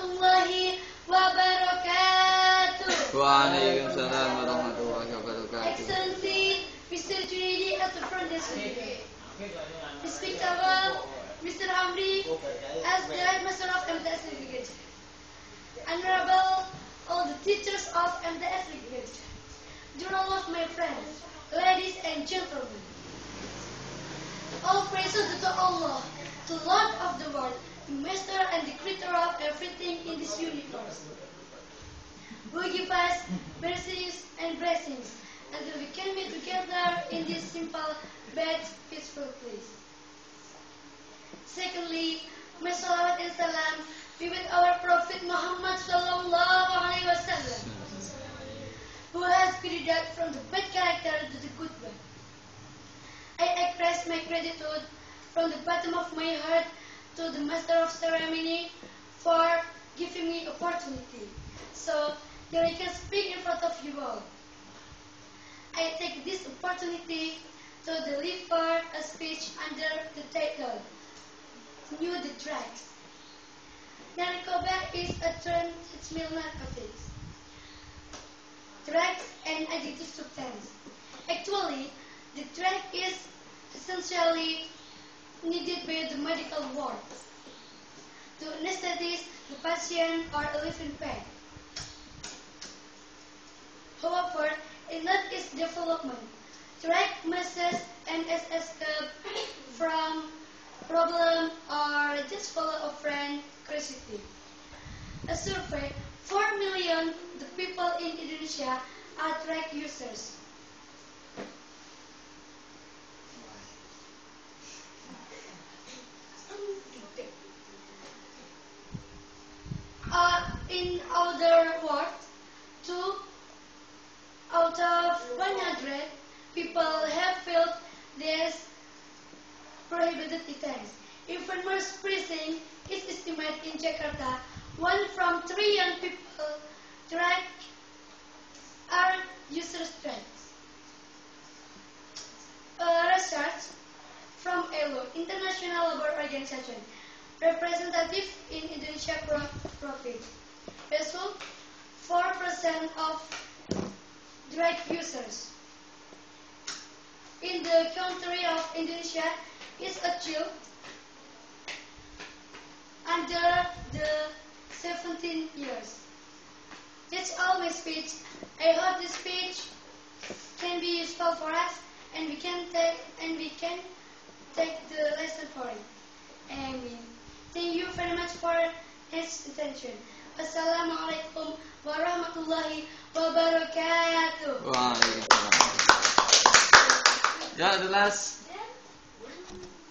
warahmatullahi wabarakatuh. Waalaikumsalam warahmatullahi wabarakatuh. Excellency, Mr. Junaidi at the front desk. Respectable Mr. Hamdi as the headmaster of MTS Agriculture. Honorable all the teachers of MTS Agriculture. Dear all of my friends, ladies and gentlemen. All praises to Allah, the Lord of the world, the master and the creator of everything in this universe, who give us mercies and blessings until we can be together in this simple but peaceful place. Secondly, may salawat and salam be with our Prophet Muhammad sallallahu alaihi wasallam, who has created from the bad character to the good one. I express my gratitude from the bottom of my heart to the Master of Ceremony for giving me opportunity, so that I can speak in front of you all. I take this opportunity to deliver a speech under the title, New the Drugs. Narcoba is a term that means narcotics, drugs and addictive substance. Actually, the drug is essentially needed by the medical world to anesthetize the patient or relieve pain. However, in not its development, drug masters and escape from problem or just follow a friend curiosity. A survey, 4 million the people in Indonesia are drug users. In other words, 2 out of 100 people have felt these prohibited items. Even more surprising is estimated in Jakarta, 1 from 3 young people are users drugs. Research from ELO, International Labour Organization, representative in Indonesia province, result 4% of drug users in the country of Indonesia is a child under the 17 years. That's all my speech. I hope this speech can be useful for us and we can take the lesson for it. Amen. Thank you very much for his attention. Assalamualaikum warahmatullahi wabarakatuh. Waalaikumsalam. Yeah, the last